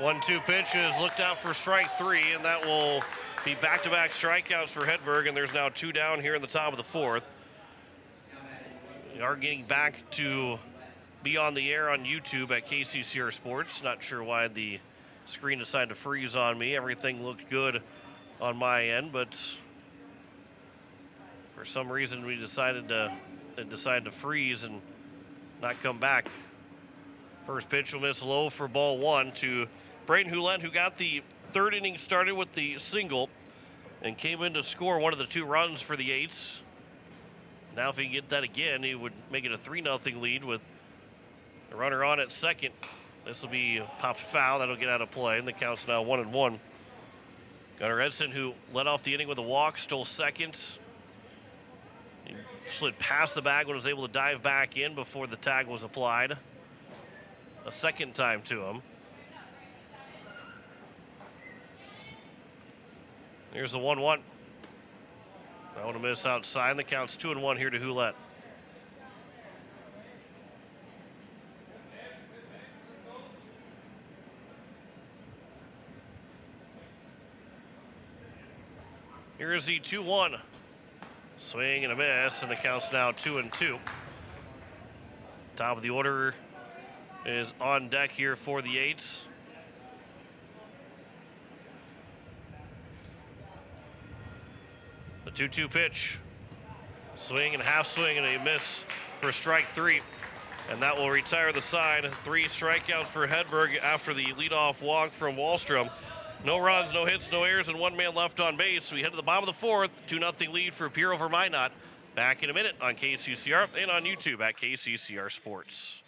1-2 pitch is looked out for strike three, and that will be back-to-back strikeouts for Hedberg, and there's now two down here in the top of the fourth. We are getting back to be on the air on YouTube at KCCR Sports. Not sure why the screen decided to freeze on me. Everything looked good on my end, but for some reason we decided to freeze and not come back. First pitch will miss low for ball one to Braden Hulett, who got the third inning started with the single and came in to score one of the two runs for the Eights. Now if he can get that again, he would make it a 3-0 lead with the runner on at second. This will be popped foul. That'll get out of play, and the count's now 1-1. Gunnar Edson, who led off the inning with a walk, stole second. He slid past the bag when was able to dive back in before the tag was applied a second time to him. Here's the 1-1. That one a miss outside. The count's 2-1 here to Hulett. Here's the 2-1. Swing and a miss, and the count's now 2-2. Top of the order is on deck here for the Eights. The 2-2 pitch. Swing and half swing and a miss for strike three. And that will retire the side. 3 strikeouts for Hedberg after the leadoff walk from Wahlstrom. No runs, no hits, no errors, and 1 man left on base. We head to the bottom of the fourth. 2-0 lead for Pierre over Minot. Back in a minute on KCCR and on YouTube at KCCR Sports.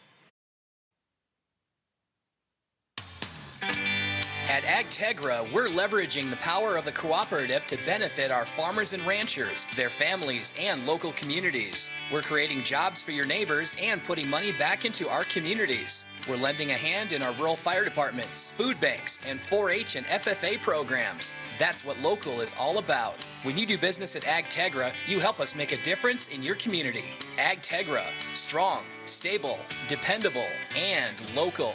At AgTegra, we're leveraging the power of the cooperative to benefit our farmers and ranchers, their families, and local communities. We're creating jobs for your neighbors and putting money back into our communities. We're lending a hand in our rural fire departments, food banks, and 4-H and FFA programs. That's what local is all about. When you do business at AgTegra, you help us make a difference in your community. AgTegra, strong, stable, dependable, and local.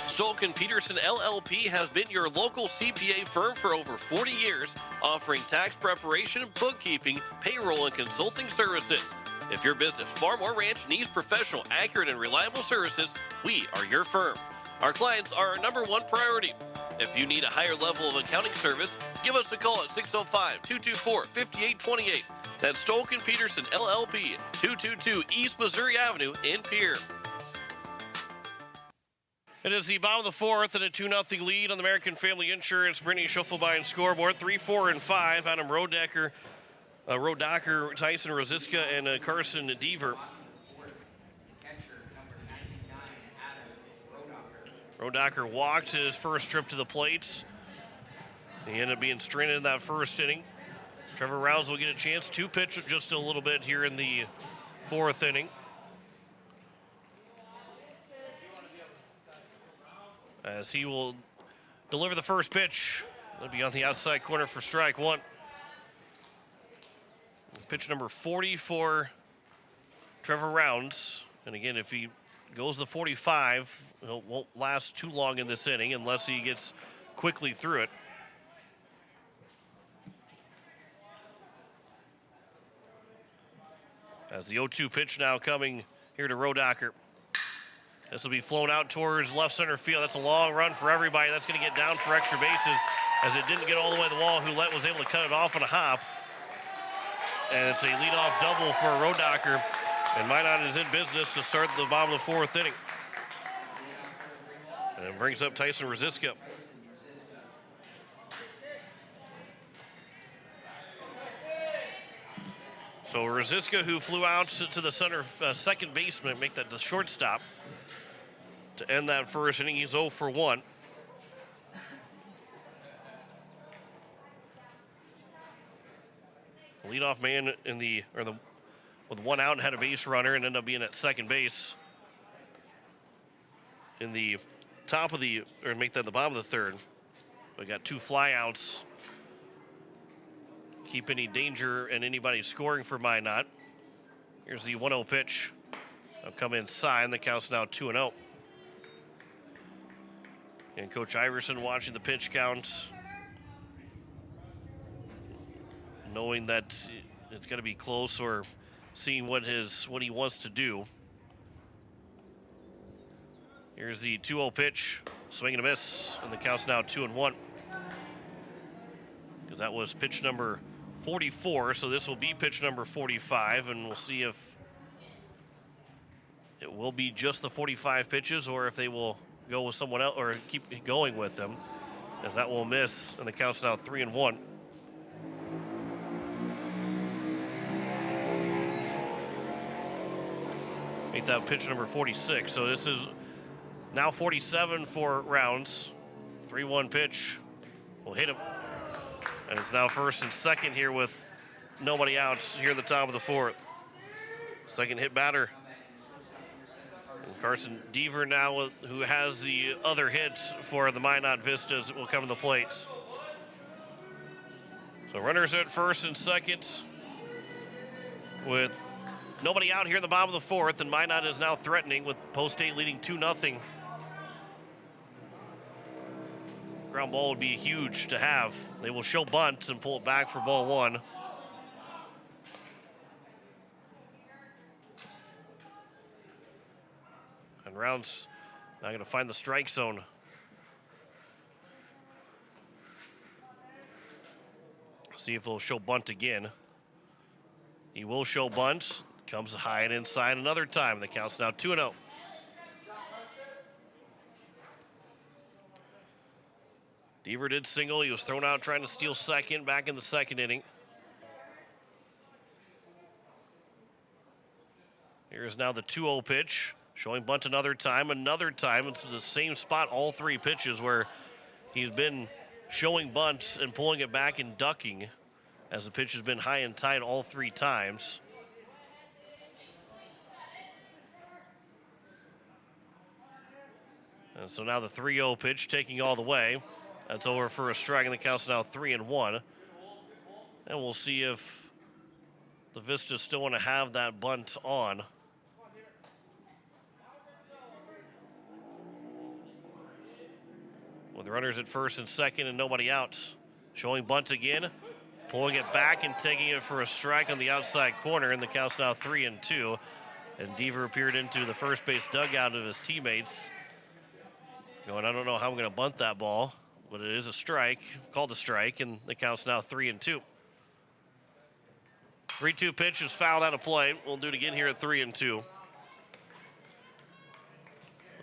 Stolken Peterson LLP has been your local CPA firm for over 40 years, offering tax preparation, bookkeeping, payroll, and consulting services. If your business, farm, or ranch needs professional, accurate, and reliable services, we are your firm. Our clients are our #1 priority. If you need a higher level of accounting service, give us a call at 605-224-5828. That's Stolken Peterson LLP, 222 East Missouri Avenue in Pierre. It is the bottom of the fourth and a 2-0 lead on the American Family Insurance Brittany Schuffelbein scoreboard. 3, 4, and 5. Adam Rodacker, Tyson Rosiska, and Carson Deaver. Rodacker walked his first trip to the plate. He ended up being stranded in that first inning. Trevor Rounds will get a chance to pitch just a little bit here in the fourth inning. As he will deliver the first pitch. It'll be on the outside corner for strike one. It's pitch number 40 for Trevor Rounds. And again, if he goes to 45, it won't last too long in this inning unless he gets quickly through it. As the 0-2 pitch now coming here to Rodacker. This will be flown out towards left center field. That's a long run for everybody. That's going to get down for extra bases as it didn't get all the way to the wall. Hulett was able to cut it off on a hop. And it's a leadoff double for Rodacker. And Minot is in business to start the bottom of the fourth inning. And it brings up Tyson Rosiska. So Rosiska, who flew out to the center second baseman, make that the shortstop. To end that first inning, he's 0 for 1. Leadoff man with one out and had a base runner and ended up being at second base in the top of the, or make that the bottom of the third. We got 2 flyouts. Keep any danger and anybody scoring for Minot. Here's the 1-0 pitch. I'll come inside, and the count's now 2-0. And Coach Iverson watching the pitch count, knowing that it's going to be close, or seeing what he wants to do. Here's the 2-0 pitch, swing and a miss, and the count's now 2-1. Because that was pitch number 44, so this will be pitch number 45, and we'll see if it will be just the 45 pitches or if they will go with someone else or keep going with them, as that will miss, and the count's now 3-1. Make that pitch number 46. So this is now 47 for Rounds. 3-1 pitch will hit him. And it's now first and second here with nobody out here at the top of the fourth. Second hit batter. And Carson Deaver now, who has the other hits for the Minot Vistas, will come to the plate. So runners at first and second with nobody out here in the bottom of the fourth, and Minot is now threatening with Post State leading 2-0. Ground ball would be huge to have. They will show bunt and pull it back for ball one. And Rounds now going to find the strike zone. See if he'll show bunt again. He will show bunt. Comes high and inside another time. The count's now 2-0. Deaver did single. He was thrown out trying to steal second back in the second inning. Here's now the 2-0 pitch. Showing bunt another time. It's the same spot all three pitches where he's been showing bunt and pulling it back and ducking, as the pitch has been high and tight all three times. And so now the 3-0 pitch taking all the way. That's over for a strike, and the count's now 3-1. And we'll see if the Vistas still want to have that bunt on. With runners at first and second and nobody out. Showing bunt again, pulling it back and taking it for a strike on the outside corner, and the count's now 3-2. And Deaver appeared into the first base dugout of his teammates, going, I don't know how I'm going to bunt that ball, but it is a strike, called a strike, and the count's now 3-2. 3-2 pitch is fouled out of play. We'll do it again here at 3-2.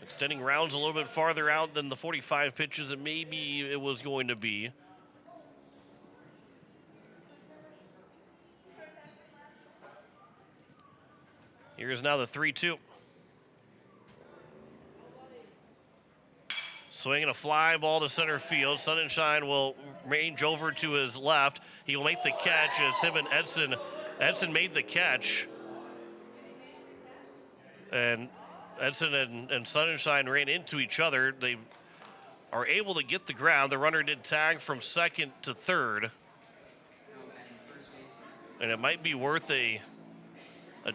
Extending Rounds a little bit farther out than the 45 pitches that maybe it was going to be. Here's now the 3-2. Swinging a fly ball to center field. Sunshine will range over to his left. He will make the catch as him and Edson. Edson made the catch. And Edson and Sunshine ran into each other. They are able to get the ground. The runner did tag from second to third. And it might be worth a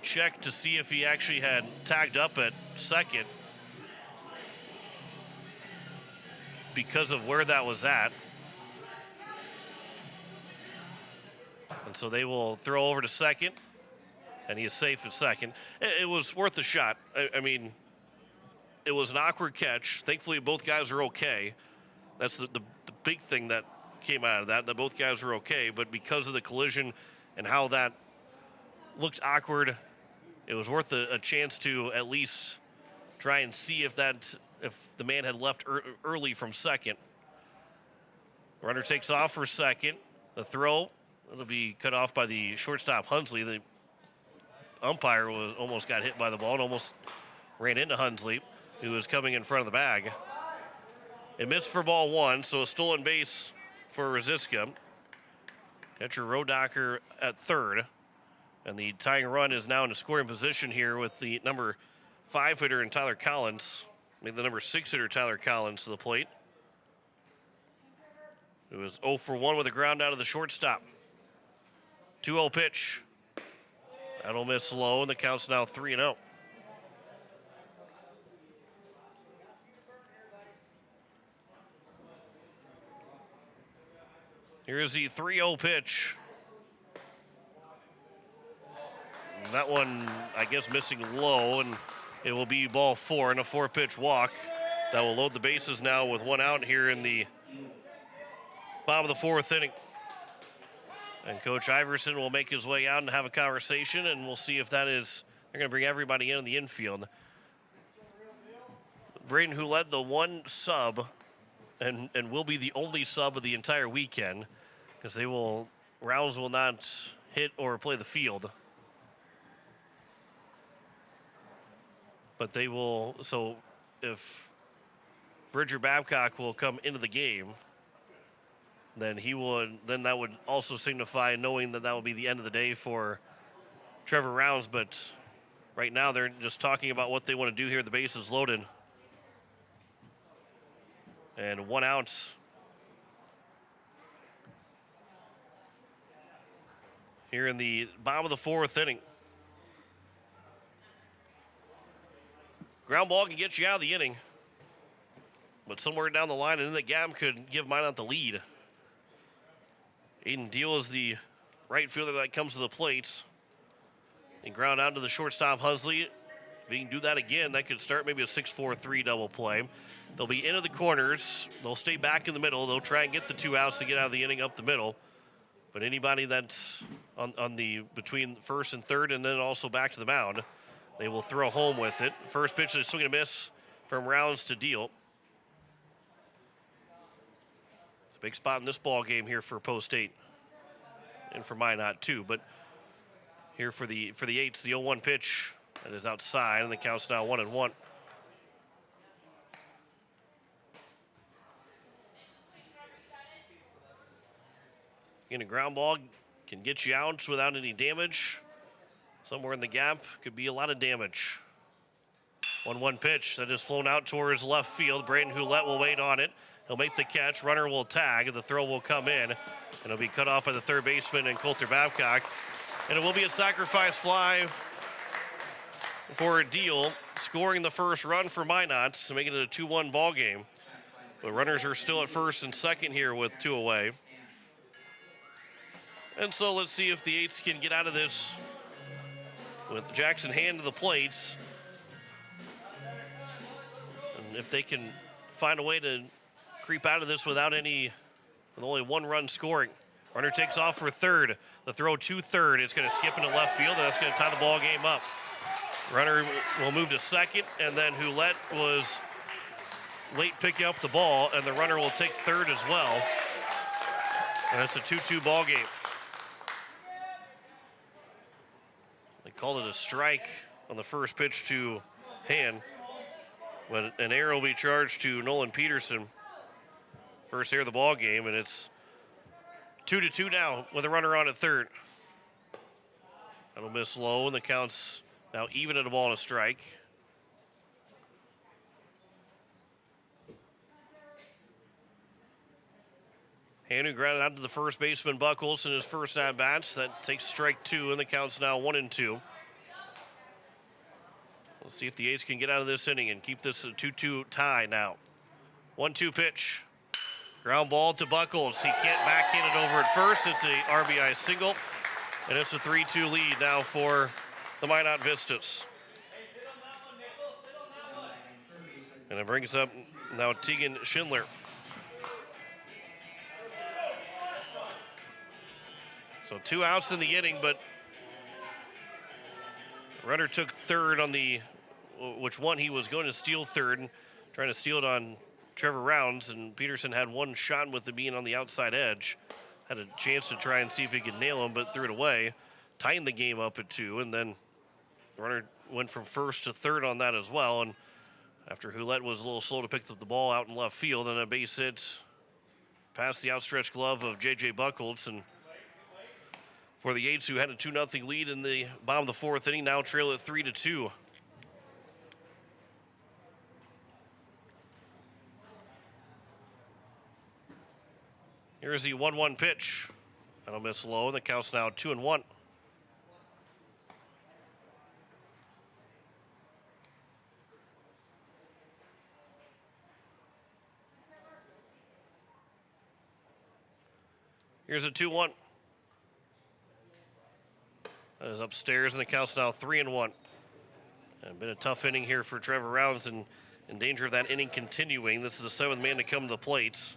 check to see if he actually had tagged up at second, because of where that was at. And so they will throw over to second, and he is safe at second. It was worth a shot. I mean, it was an awkward catch. Thankfully, both guys are okay. That's the big thing that came out of that both guys were okay. But because of the collision and how that looked awkward, it was worth a chance to at least try and see if the man had left early from second. Runner takes off for second. The throw, it'll be cut off by the shortstop, Hunsley. The umpire almost got hit by the ball and almost ran into Hunsley, who was coming in front of the bag. It missed for ball one, so a stolen base for Rosiska. Catcher Rodacker at third. And the tying run is now in a scoring position here with the number 5 hitter in Tyler Collins. Made the number 6 hitter Tyler Collins to the plate. It was 0 for 1 with a ground out of the shortstop. 2-0 pitch. That'll miss low, and the count's now 3-0. Here's the 3-0 pitch. That one, I guess, missing low, and it will be ball 4 and a 4-pitch walk. That will load the bases now with 1 out here in the bottom of the 4th inning. And Coach Iverson will make his way out and have a conversation, and we'll see if that is, they're going to bring everybody in the infield. Braden, who led the 1 sub, and will be the only sub of the entire weekend, because Rounds will not hit or play the field. But they will, so if Bridger Babcock will come into the game, then that would also signify knowing that will be the end of the day for Trevor Rounds. But right now they're just talking about what they want to do here. The base is loaded. And 1 out. Here in the bottom of the 4th inning. Ground ball can get you out of the inning, but somewhere down the line and in the gap could give Minot the lead. Aiden Deal is the right fielder that comes to the plate. And ground out to the shortstop Hunsley. If he can do that again, that could start maybe a 6-4-3 double play. They'll be into the corners. They'll stay back in the middle. They'll try and get the 2 outs to get out of the inning up the middle. But anybody that's on the between first and third and then also back to the mound, they will throw home with it. First pitch is swing and a miss from Rounds to Deal. It's a big spot in this ball game here for Post 8 and for Minot too. But here for the 8s, the 0-1 pitch that is outside, and the count's now 1-1. Again, a ground ball can get you out without any damage. Somewhere in the gap could be a lot of damage. 1-1 pitch that is flown out towards left field. Brayden Hulett will wait on it. He'll make the catch. Runner will tag. The throw will come in. And it'll be cut off by the third baseman and Coulter Babcock. And it will be a sacrifice fly for a Deal, scoring the first run for Minot, so making it a 2-1 ball game. But runners are still at first and second here with 2 away. And so let's see if the 8s can get out of this with Jackson Hand to the plates. And if they can find a way to creep out of this with only 1 run scoring. Runner takes off for third. The throw to third. It's going to skip into left field, and that's going to tie the ball game up. Runner will move to second, and then Hulett was late picking up the ball, and the runner will take third as well. And it's a 2-2 ball game. They called it a strike on the first pitch to Hand, but an error will be charged to Nolan Peterson. First error of the ball game, and it's 2-2 now with a runner on at third. That'll miss low, and the count's now even at a ball and a strike. Hand who grounded out to the first baseman Buckles in his first at-bats. That takes strike 2, and the count's now 1-2. Let's see if the A's can get out of this inning and keep this a 2-2 tie now. 1-2 pitch. Ground ball to Buckles. He can't backhand it over at first. It's a RBI single, and it's a 3-2 lead now for the Minot Vistas. And it brings up now Tegan Schindler. So 2 outs in the inning, but runner took third on which one he was going to steal third, trying to steal it on Trevor Rounds, and Peterson had 1 shot with it being on the outside edge. Had a chance to try and see if he could nail him, but threw it away, tying the game up at 2, and then the runner went from first to third on that as well, and after Hulett was a little slow to pick up the ball out in left field, and a base hit past the outstretched glove of J.J. Buckles, and for the 8s, who had a 2-0 lead in the bottom of the 4th inning, now trail at 3-2. Here's the 1-1 pitch. That'll miss low, and the count's now 2-1. Here's a 2-1. That is upstairs, and the count's now 3-1. And been a tough inning here for Trevor Rounds, and in danger of that inning continuing. This is the seventh man to come to the plate.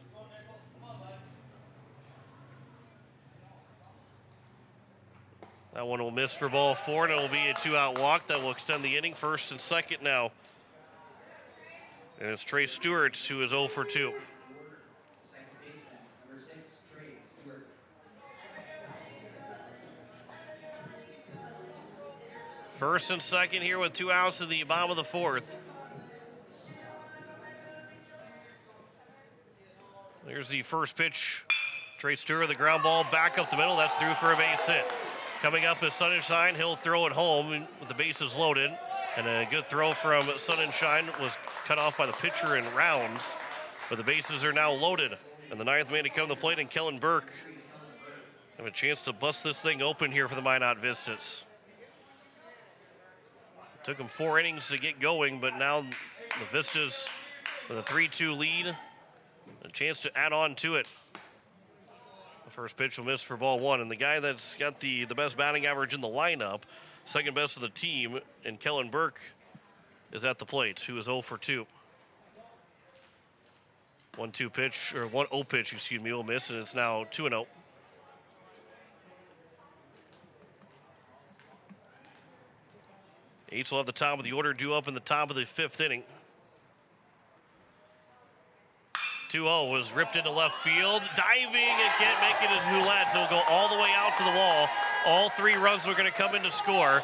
That one will miss for ball 4, and it will be a 2-out walk that will extend the inning. First and second now. And it's Trey Stewart who is 0 for 2. First and second here with 2 outs in the bottom of the 4th. There's the first pitch. Trey Stewart, the ground ball back up the middle. That's through for a base hit. Coming up is Sunshine. He'll throw it home with the bases loaded. And a good throw from Sunshine was cut off by the pitcher in Rounds. But the bases are now loaded. And the 9th man to come to the plate, and Kellen Burke have a chance to bust this thing open here for the Minot Vistas. It took them 4 innings to get going, but now the Vistas with a 3-2 lead. A chance to add on to it. The first pitch will miss for ball 1. And the guy that's got the best batting average in the lineup, second best of the team, and Kellen Burke is at the plate, who is 0 for 2. 1-2 pitch, or 1-0 pitch, excuse me, will miss, and it's now 2-0. Each will have the top of the order due up in the top of the 5th inning. 2-0 was ripped into left field. Diving and can't make it as Ouellette. He'll go all the way out to the wall. All 3 runs are going to come in to score.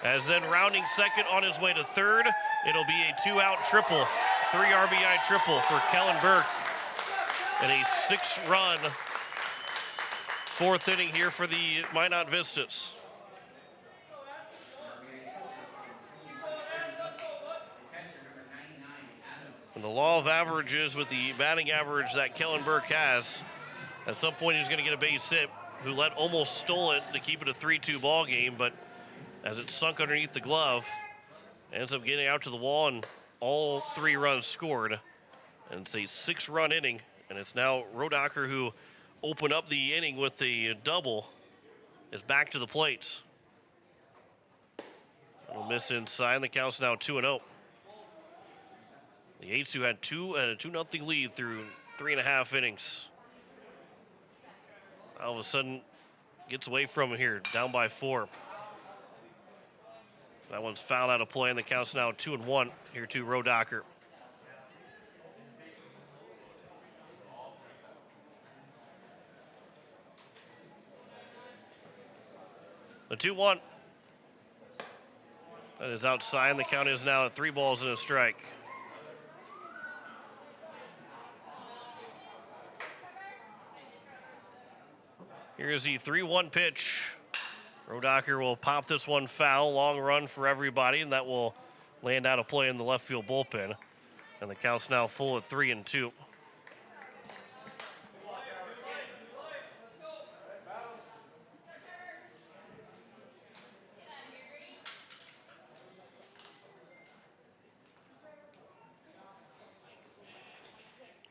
As then rounding second on his way to third, it'll be a 2-out triple. 3 RBI triple for Kellen Burke. And a 6-run 4th inning here for the Minot Vistas. And the law of averages with the batting average that Kellen Burke has, at some point he's going to get a base hit. Ouellette almost stole it to keep it a 3-2 ball game, but as it sunk underneath the glove, ends up getting out to the wall, and all 3 runs scored. And it's a 6-run inning, and it's now Rodacher, who opened up the inning with a double, is back to the plate. It'll miss inside, and the count's now 2-0. The Aids, who had a 2-0 lead through 3.5 innings, all of a sudden gets away from it here, down by 4. That one's fouled out of play, and the count's now 2-1 here to Rodacher. The 2-1. That is outside, and the count is now at 3 balls and a strike. Here's the 3-1 pitch. Rodacher will pop this one foul. Long run for everybody, and that will land out of play in the left field bullpen. And the count's now full at 3-2.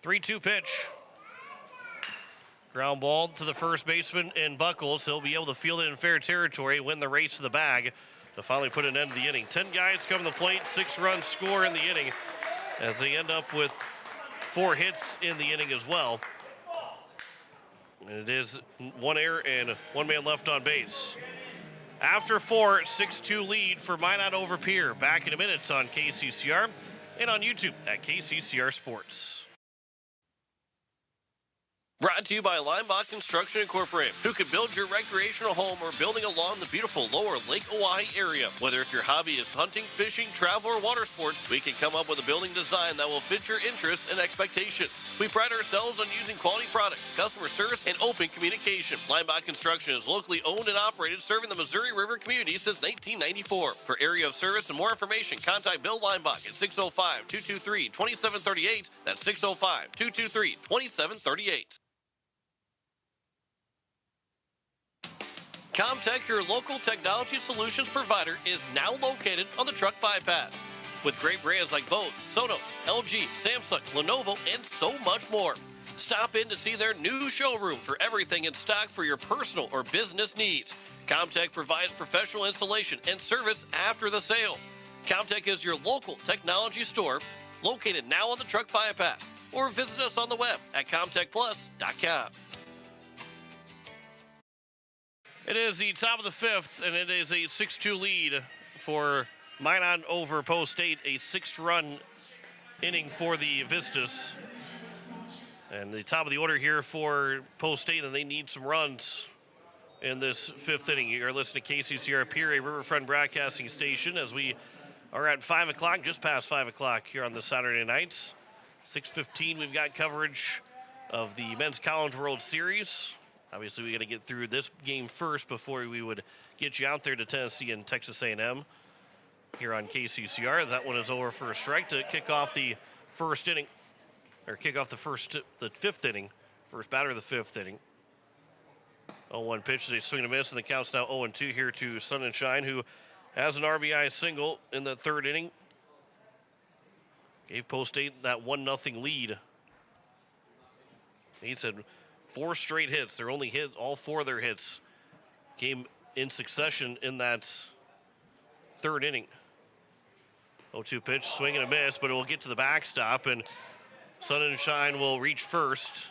Three-two pitch. Ground ball to the first baseman in Buckles. He'll be able to field it in fair territory, win the race to the bag to finally put an end to the inning. 10 guys come to the plate, 6 runs score in the inning as they end up with 4 hits in the inning as well. And it is 1 error and 1 man left on base. After 4, 6-2 lead for Minot over Pierre. Back in a minute on KCCR and on YouTube at KCCR Sports. Brought to you by Limebach Construction Incorporated, who can build your recreational home or building along the beautiful lower Lake Oahe area. Whether if your hobby is hunting, fishing, travel, or water sports, we can come up with a building design that will fit your interests and expectations. We pride ourselves on using quality products, customer service, and open communication. Limebach Construction is locally owned and operated, serving the Missouri River community since 1994. For area of service and more information, contact Bill Limebach at 605-223-2738. That's 605-223-2738. Comtech, your local technology solutions provider, is now located on the Truck Bypass. With great brands like Bose, Sonos, LG, Samsung, Lenovo, and so much more. Stop in to see their new showroom for everything in stock for your personal or business needs. Comtech provides professional installation and service after the sale. Comtech is your local technology store, located now on the truck bypass, or visit us on the web at comtechplus.com. It is the top of the fifth, and it is a 6-2 lead for Minot over Post State, a 6-run inning for the Vistas. And the top of the order here for Post State, and they need some runs in this fifth inning. You're listening to KCCR Pierre, a Riverfront broadcasting station, as we are at 5 o'clock, just past 5 o'clock here on the Saturday nights. 6:15, we've got coverage of the Men's College World Series. Obviously, we got to get through this game first before we would get you out there to Tennessee and Texas A&M here on KCCR. That one is over for a strike to kick off the first inning, or kick off the fifth inning. First batter of the fifth inning. 0-1 pitch, they swing and a miss, and the count's now 0-2 here to Sun and Shine, who has an RBI single in the third inning. Gave Post State that 1-0 lead. He said 4 straight hits. Their only hit, all 4 of their hits came in succession in that third inning. 0-2 pitch, swing and a miss, but it will get to the backstop, and Sun and Shine will reach first.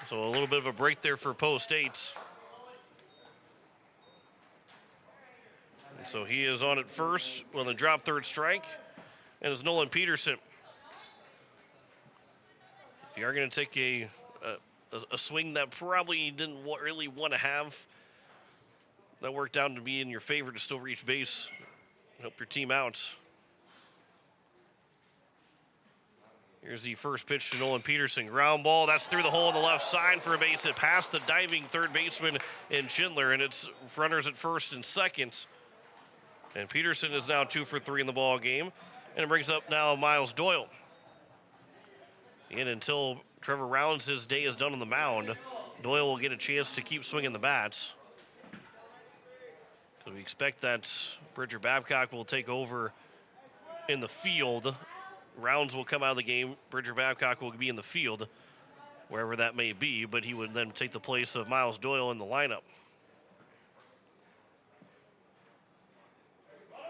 So a little bit of a break there for Post State. So he is on at first with a drop third strike, and it's Nolan Peterson. If you are going to take a swing that probably didn't really want to have, that worked out to be in your favor to still reach base, help your team out. Here's the first pitch to Nolan Peterson. Ground ball, that's through the hole on the left side for a base hit past the diving third baseman in Schindler, and it's runners at first and second. And Peterson is now 2 for 3 in the ball game, and it brings up now Miles Doyle. And until Trevor Rounds' his day is done on the mound, Doyle will get a chance to keep swinging the bats. So we expect that Bridger Babcock will take over in the field. Rounds will come out of the game. Bridger Babcock will be in the field, wherever that may be, but he would then take the place of Miles Doyle in the lineup.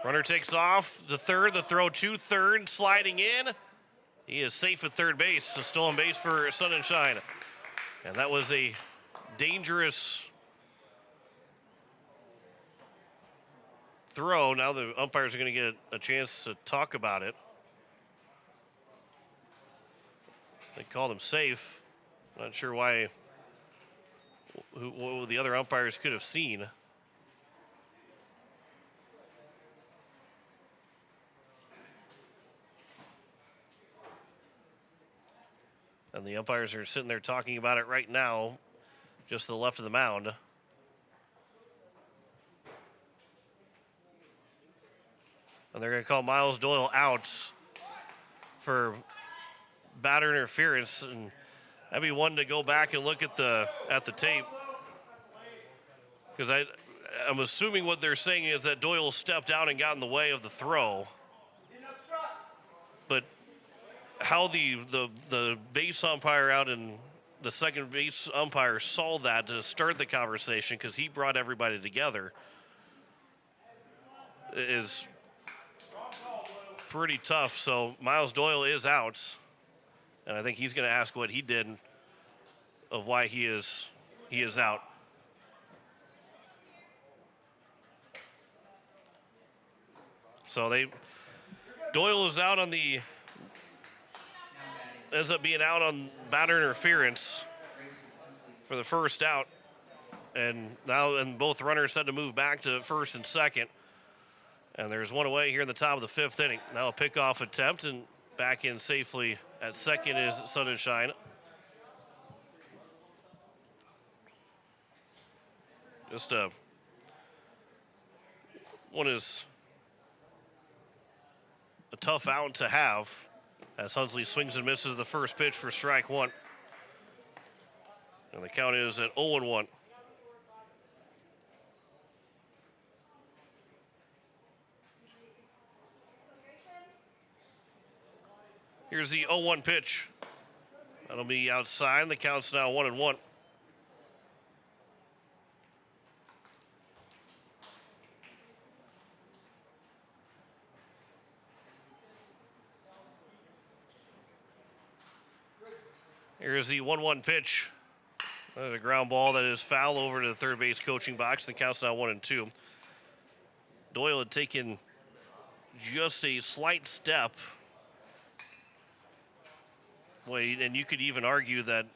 Runner takes off to third, the throw to third, sliding in. He is safe at third base, a stolen base for Sun and Shine. And that was a dangerous throw. Now the umpires are going to get a chance to talk about it. They called him safe. Not sure why, what the other umpires could have seen. And the umpires are sitting there talking about it right now, just to the left of the mound. And they're going to call Miles Doyle out for batter interference, and that'd be one to go back and look at the tape, because I'm assuming what they're saying is that Doyle stepped out and got in the way of the throw. But how the base umpire out and the second base umpire saw that to start the conversation, because he brought everybody together, is pretty tough. So Miles Doyle is out. And I think he's going to ask what he did of why he is out. So Doyle is out ends up being out on batter interference for the first out. And both runners had to move back to first and second. And there's one away here in the top of the fifth inning. Now a pickoff attempt, and back in safely at second is Sun and Shine. Just one is a tough out to have, as Hunsley swings and misses the first pitch for strike one. And the count is at 0-1. Here's the 0-1 pitch. That'll be outside. The count's now 1-1. Here's the 1-1 pitch. A ground ball that is foul over to the third base coaching box. The count's now 1-2. Doyle had taken just a slight step. Wait, and you could even argue that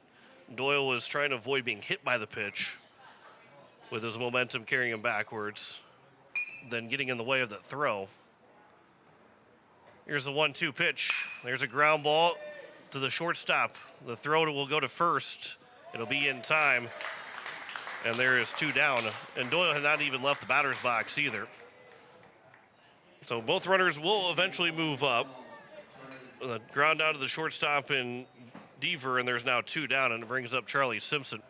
Doyle was trying to avoid being hit by the pitch with his momentum carrying him backwards, then getting in the way of the throw. Here's the 1-2 pitch. There's a ground ball to the shortstop. The throw will go to first. It'll be in time. And there is 2 down. And Doyle had not even left the batter's box either. So both runners will eventually move up. The ground out to the shortstop in Deaver, and there's now 2 down, and it brings up Charlie Simpson.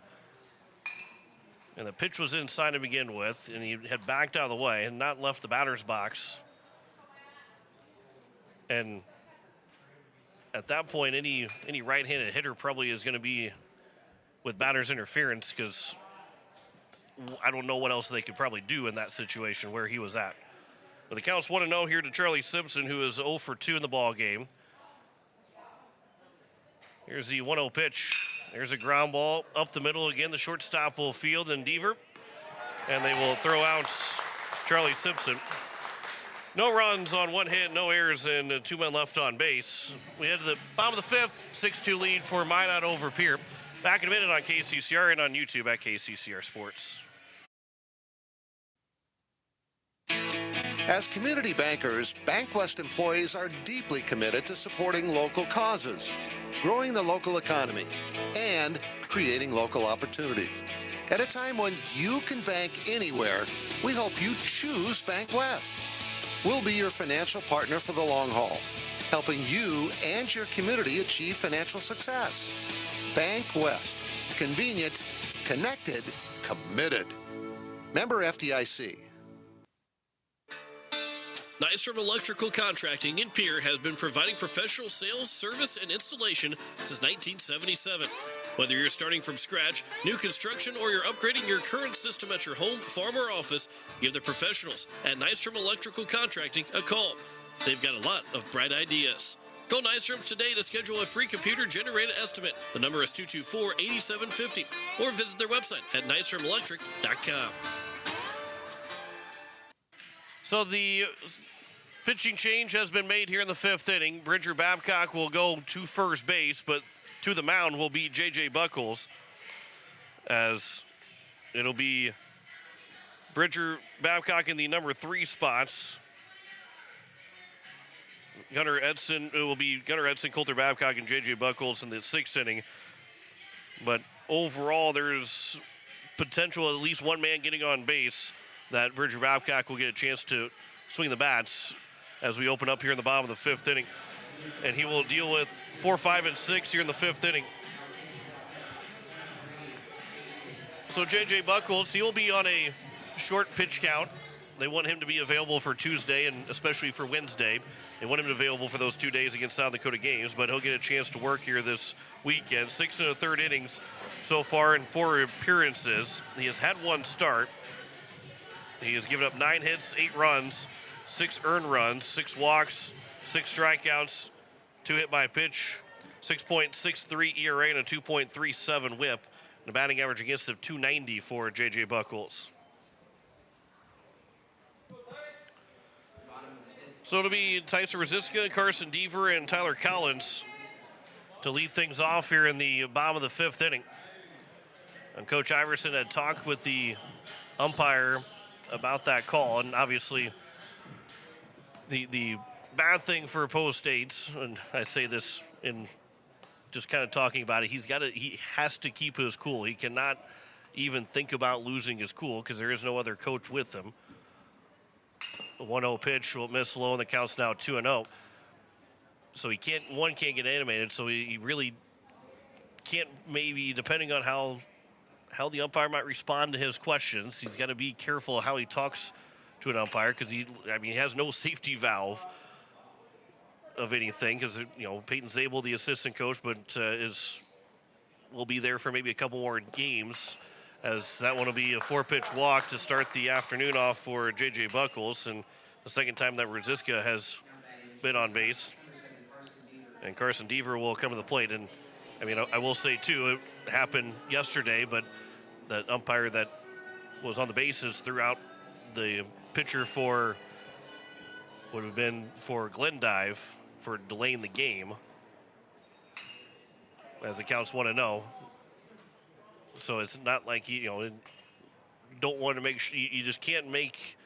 And the pitch was inside to begin with, and he had backed out of the way and not left the batter's box. And at that point, any right-handed hitter probably is going to be with batter's interference, because I don't know what else they could probably do in that situation where he was at. But the count's 1-0 here to Charlie Simpson, who is 0 for 2 in the ball game. Here's the 1-0 pitch. There's a ground ball up the middle again. The shortstop will field in Deaver, and they will throw out Charlie Simpson. No runs on 1 hit, no errors, and 2 men left on base. We head to the bottom of the 5th, 6-2 lead for Minot over Pierre. Back in a minute on KCCR and on YouTube at KCCR Sports. As community bankers, BankWest employees are deeply committed to supporting local causes, growing the local economy, and creating local opportunities. At a time when you can bank anywhere, we hope you choose BankWest. We'll be your financial partner for the long haul, helping you and your community achieve financial success. BankWest. Convenient, connected, committed. Member FDIC. Nystrom Electrical Contracting in Pierre has been providing professional sales, service, and installation since 1977. Whether you're starting from scratch, new construction, or you're upgrading your current system at your home, farm, or office, give the professionals at Nystrom Electrical Contracting a call. They've got a lot of bright ideas. Call Nystrom's today to schedule a free computer-generated estimate. The number is 224-8750, or visit their website at nystromelectric.com. So the pitching change has been made here in the 5th inning. Bridger Babcock will go to first base, but to the mound will be J.J. Buckles, as it'll be Bridger Babcock in the number 3 spots. It will be Gunnar Edson, Coulter Babcock, and J.J. Buckles in the 6th inning. But overall, there's potential at least one man getting on base that Bridger Babcock will get a chance to swing the bats as we open up here in the bottom of the 5th inning. And he will deal with 4, 5, and 6 here in the 5th inning. So J.J. Buckles, he'll be on a short pitch count. They want him to be available for Tuesday and especially for Wednesday. They want him available for those 2 days against South Dakota games, but he'll get a chance to work here this weekend. 6 1/3 innings so far in 4 appearances. He has had 1 start. He has given up 9 hits, 8 runs, 6 earned runs, 6 walks, 6 strikeouts, 2 hit by pitch, 6.63 ERA, and a 2.37 whip, and a batting average against of 290 for J.J. Buckles. So it'll be Tyson Rosiska, Carson Deaver, and Tyler Collins to lead things off here in the bottom of the 5th inning. And Coach Iverson had talked with the umpire about that call, and obviously the bad thing for opposed states, and I say this in just kind of talking about it, he has to keep his cool. He cannot even think about losing his cool because there is no other coach with him. The 1-0 pitch will miss low, and the count's now 2-0. So he can't get animated, so he really can't, maybe depending on how the umpire might respond to his questions. He's got to be careful of how he talks to an umpire because he has no safety valve of anything because, Peyton Zabel, the assistant coach, but is will be there for maybe a couple more games, as that one will be a 4-pitch walk to start the afternoon off for J.J. Buckles, and the second time that Rosiska has been on base. And Carson Deaver will come to the plate. And, I mean, I will say, too, it happened yesterday, but that umpire that was on the bases threw out the pitcher for, would have been for Glendive for delaying the game, as it counts 1-0. So it's not like, you don't want to make sure, you just can't make,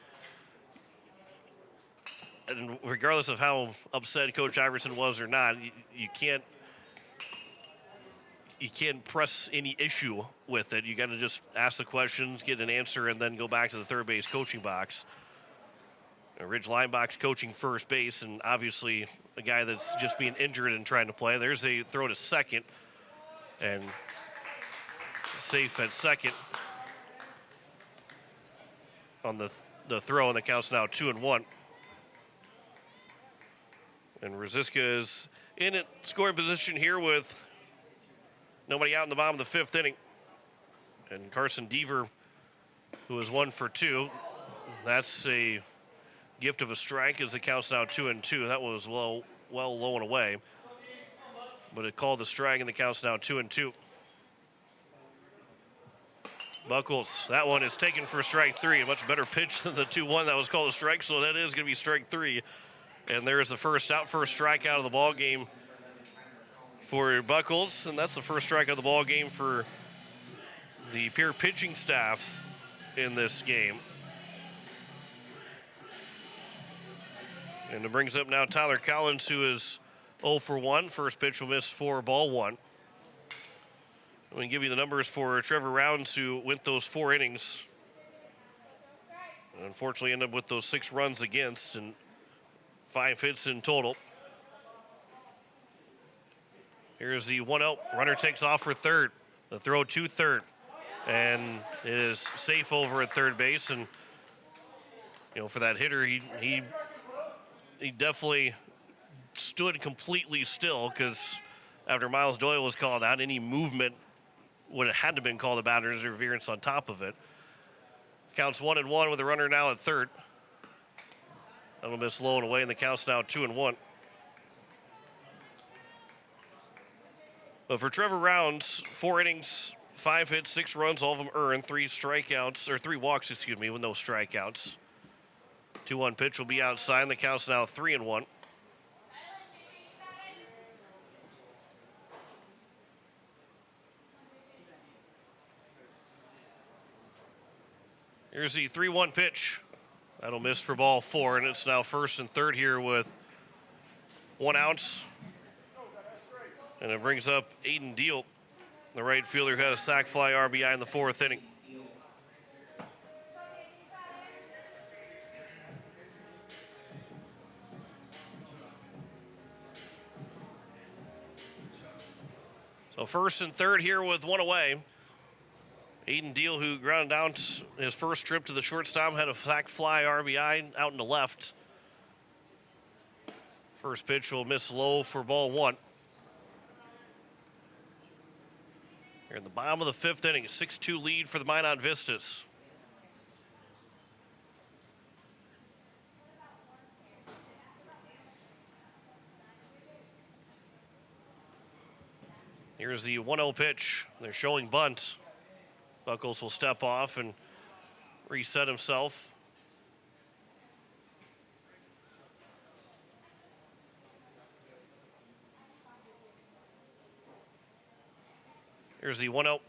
and regardless of how upset Coach Iverson was or not, you can't press any issue with it. You got to just ask the questions, get an answer, and then go back to the third base coaching box. Ridge line box coaching first base, and obviously a guy that's just being injured and trying to play. There's a throw to second, and safe at second on the throw, and the count's now 2-1. And Rosiska is in it, scoring position here with nobody out in the bottom of the fifth inning. And Carson Deaver, who is 1 for 2, that's a gift of a strike as the count's now 2-2. That was well low and away, but it called the strike, and the count's now 2-2. Buckles, that one is taken for strike 3. A much better pitch than the 2-1 that was called a strike, so that is going to be strike 3. And there's the first strikeout of the ball game for Buckles, and that's the first strikeout of the ball game for the Pierre pitching staff in this game. And it brings up now Tyler Collins, who is 0 for 1. First pitch will miss for ball 1. We can give you the numbers for Trevor Rounds, who went those 4 innings. And unfortunately ended up with those 6 runs against and 5 hits in total. Here's the 1-0. Runner takes off for third. The throw to third. And it is safe over at third base. And, for that hitter, he definitely stood completely still, because after Miles Doyle was called out, any movement would have had to been called a batter's interference on top of it. Counts 1-1 with a runner now at third. That'll miss low and away, and the count's now 2-1. But for Trevor Rounds, 4 innings, 5 hits, 6 runs, all of them earned, 3 walks, with no strikeouts. 2-1 pitch will be outside, and the count's now 3-1. Here's the 3-1 pitch. That'll miss for ball 4, and it's now first and third here with 1 out. And it brings up Aiden Deal, the right fielder, who had a sac fly RBI in the 4th inning. So first and third here with 1 away. Aiden Deal, who grounded down his first trip to the shortstop, had a sac fly RBI out in the left. First pitch will miss low for ball 1. Here in the bottom of the 5th inning, a 6-2 lead for the Minot Vistas. Here's the 1-0 pitch. They're showing bunt. Buckles will step off and reset himself. Here's the 1-0.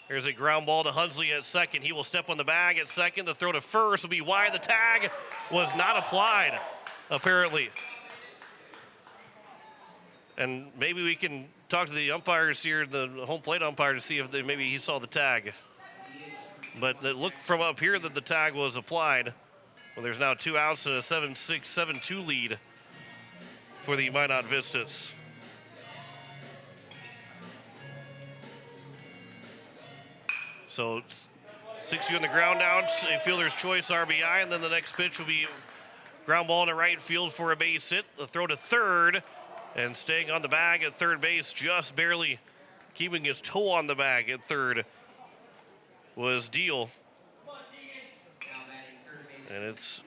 Here's a ground ball to Hunsley at second. He will step on the bag at second. The throw to first will be wide. The tag was not applied, apparently. And maybe we can talk to the umpires here, the home plate umpire, to see if maybe he saw the tag. But it looked from up here that the tag was applied. Well, there's now 2 outs and a 7-6, 7-2 lead for the Minot Vistas. So 6-2 on the ground out, a fielder's choice RBI, and then the next pitch will be ground ball to right field for a base hit. The throw to third, and staying on the bag at third base, just barely keeping his toe on the bag at third was Deal. And it's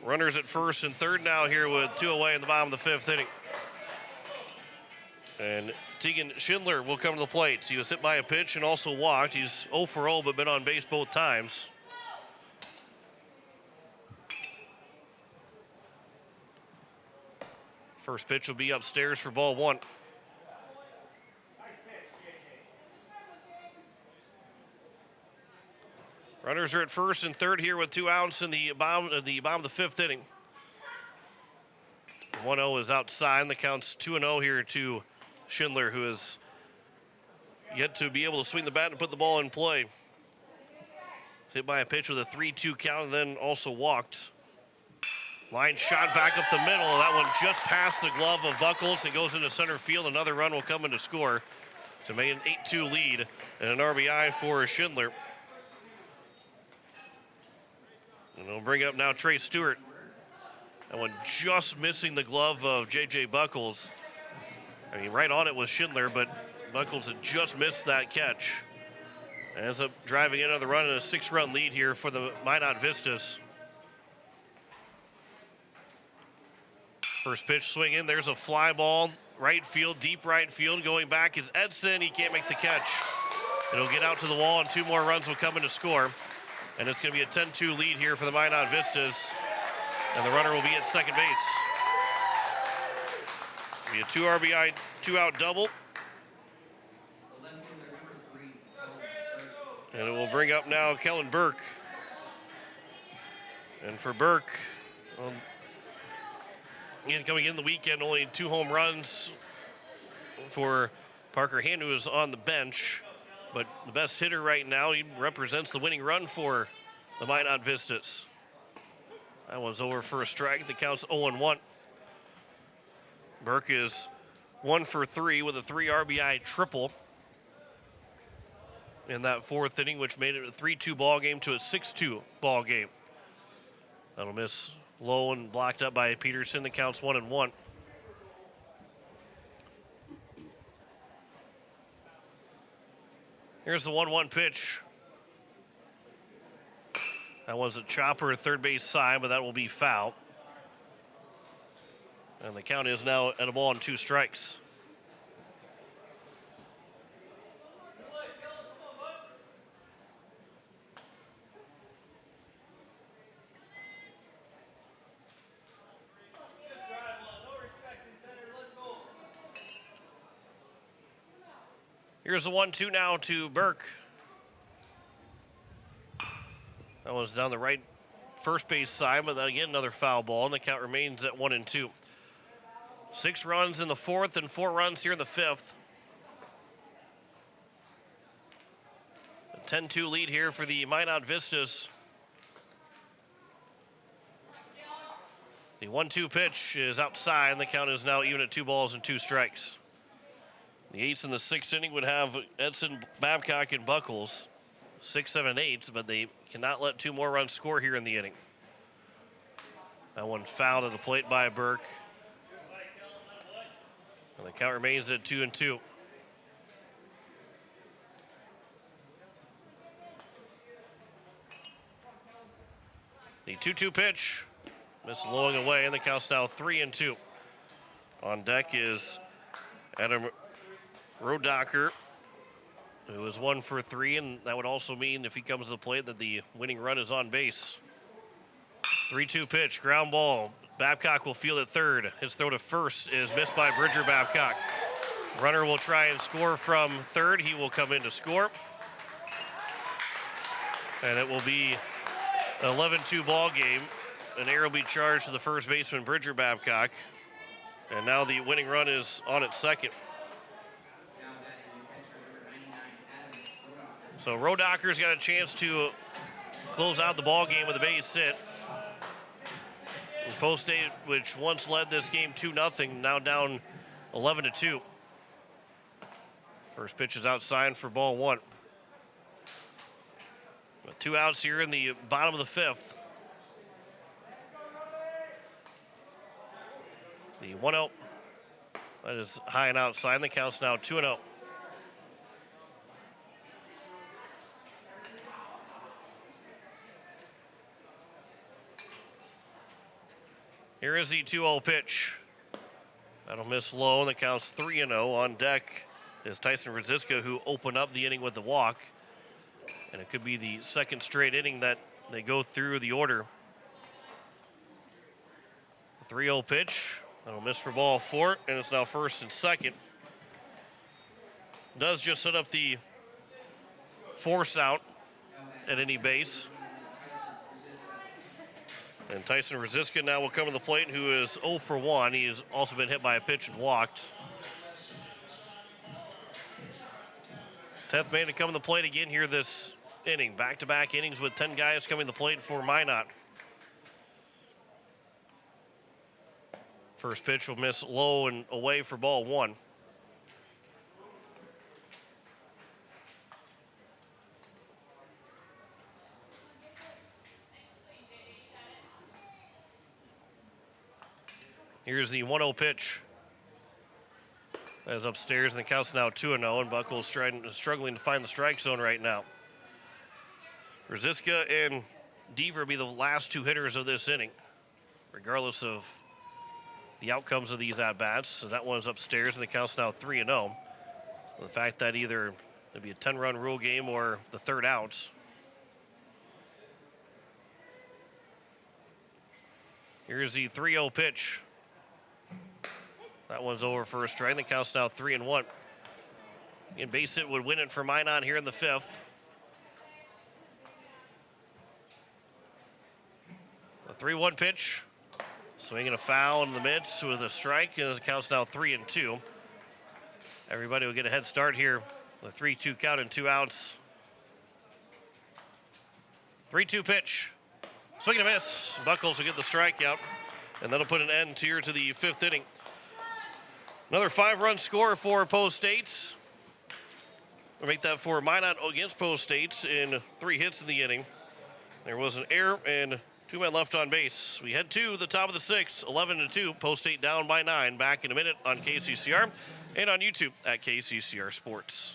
runners at first and third now here with 2 away in the bottom of the 5th inning. And Tegan Schindler will come to the plate. He was hit by a pitch and also walked. He's 0 for 0, but been on base both times. First pitch will be upstairs for ball 1. Runners are at first and third here with 2 outs in the bottom of the 5th inning. 1-0 is outside, and the count's 2-0 here to Schindler, who is yet to be able to swing the bat and put the ball in play. Hit by a pitch with a 3-2 count and then also walked. Line shot back up the middle. That one just past the glove of Buckles and goes into center field. Another run will come in to score to make an 8-2 lead and an RBI for Schindler. And they'll bring up now Trey Stewart. That one just missing the glove of J.J. Buckles. I mean, right on it was Schindler, but Buckles had just missed that catch. Ends up driving in on the run and a 6-run lead here for the Minot Vistas. First pitch swing in. There's a fly ball. Right field, deep right field. Going back is Edson. He can't make the catch. It'll get out to the wall, and 2 more runs will come in to score. And it's going to be a 10-2 lead here for the Minot Vistas. And the runner will be at second base. It'll be a 2 RBI, 2-out double. And it will bring up now Kellen Burke. And for Burke, coming in the weekend, only 2 home runs for Parker Hand, who is on the bench. But the best hitter right now, he represents the winning run for the Minot Vistas. That one's over for a strike. The count's 0-1. Burke is 1 for 3 with a 3 RBI triple in that 4th inning, which made it a 3-2 ball game to a 6-2 ball game. That'll miss low and blocked up by Peterson. The count's 1-1. Here's the 1-1 pitch. That was a chopper at third base side, but that will be foul. And the count is now at a ball and 2 strikes. Here's the 1-2 now to Burke. That was down the right first base side, but then again another foul ball, and the count remains at 1-2. 6 runs in the 4th and 4 runs here in the 5th. A 10-2 lead here for the Minot Vistas. The 1-2 pitch is outside, and the count is now even at 2 balls and 2 strikes. The 8th and the 6th inning would have Edson, Babcock, and Buckles. 6, 7, 8, but they cannot let 2 more runs score here in the inning. That one fouled at the plate by Burke. And the count remains at 2-2. The 2-2 pitch, missed low and away, and the count's now 3-2. On deck is Adam Rodacker, who is 1 for 3, and that would also mean if he comes to the plate that the winning run is on base. 3-2 pitch, ground ball. Babcock will field at third. His throw to first is missed by Bridger Babcock. Runner will try and score from third. He will come in to score. And it will be an 11-2 ball game. An error will be charged to the first baseman, Bridger Babcock. And now the winning run is on its second. So Rodocker's got a chance to close out the ball game with a base hit. Post State, which once led this game 2-0, now down 11-2. First pitch is outside for ball 1. With 2 outs here in the bottom of the 5th. The 1-0. That is high and outside. The count's now 2-0. Here is the 2-0 pitch. That'll miss low, and the count's 3-0. On deck is Tyson Rosiska, who opened up the inning with the walk. And it could be the second straight inning that they go through the order. 3-0 pitch. That'll miss for ball 4, and it's now first and second. Does just set up the force out at any base. And Tyson Rosiska now will come to the plate, who is 0 for 1. He has also been hit by a pitch and walked. 10th man to come to the plate again here this inning. Back-to-back innings with 10 guys coming to the plate for Minot. First pitch will miss low and away for ball 1. Here's the 1-0 pitch. That is upstairs, and the count's now 2-0, and Buckles struggling to find the strike zone right now. Rosiska and Deaver will be the last 2 hitters of this inning, regardless of the outcomes of these at-bats. So that one's upstairs, and the count's now 3-0. The fact that either it'll be a 10-run rule game or the third out. Here's the 3-0 pitch. That one's over for a strike. The count's now 3-1. And base hit would win it for Minot here in the 5th. The 3-1 pitch. Swinging a foul in the midst with a strike, and the count's now 3-2. Everybody will get a head start here. The 3-2 count and 2 outs. 3-2 pitch. Swing and a miss. Buckles will get the strikeout, and that'll put an end here to the 5th inning. Another 5-run score for Post States. We'll make that for Minot against Post States in 3 hits in the inning. There was an error and 2 men left on base. We head to the top of the 6th, 11-2. Post State down by 9. Back in a minute on KCCR and on YouTube at KCCR Sports.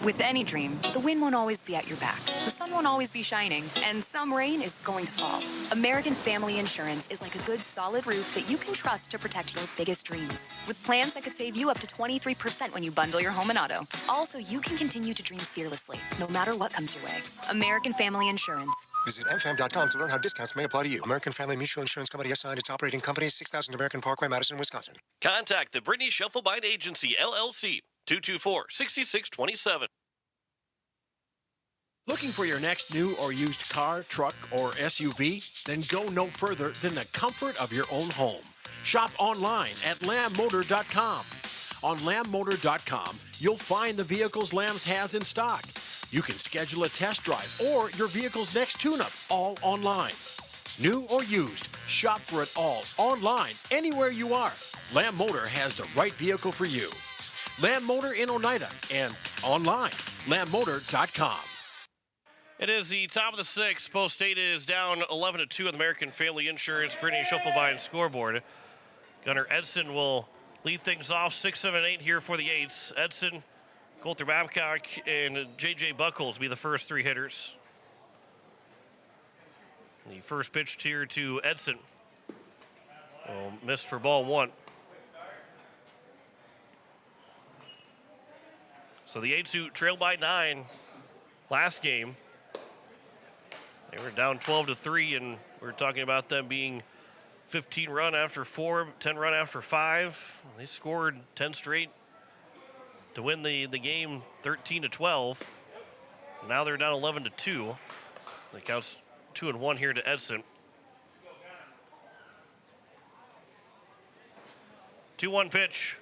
With any dream, the wind won't always be at your back. The sun won't always be shining, and some rain is going to fall. American Family Insurance is like a good, solid roof that you can trust to protect your biggest dreams. With plans that could save you up to 23% when you bundle your home and auto. Also, you can continue to dream fearlessly, no matter what comes your way. American Family Insurance. Visit mfam.com to learn how discounts may apply to you. American Family Mutual Insurance Company assigned its operating company, 6000 American Parkway, Madison, Wisconsin. Contact the Brittany Shufflebind Agency, LLC, 224-6627. Looking for your next new or used car, truck, or SUV? Then go no further than the comfort of your own home. Shop online at lambmotor.com. On lambmotor.com, you'll find the vehicles Lambs has in stock. You can schedule a test drive or your vehicle's next tune-up, all online. New or used, shop for it all online, anywhere you are. Lamb Motor has the right vehicle for you. Lamb Motor in Oneida and online, lambmotor.com. It is the top of the 6th. Post State is down 11-2 on the American Family Insurance Brittany Shufflebind scoreboard. Gunnar Edson will lead things off 6, 7, 8 here for the 8s. Edson, Coulter Babcock, and J.J. Buckles be the first 3 hitters. The first pitch here to Edson. Missed for ball 1. So the 8s who trailed by 9 last game. They were down 12-3, and we were talking about them being 15 run after 4, 10 run after 5. They scored 10 straight to win the game 13-12. Now they're down 11-2. The count's 2-1 here to Edson. 2-1 pitch.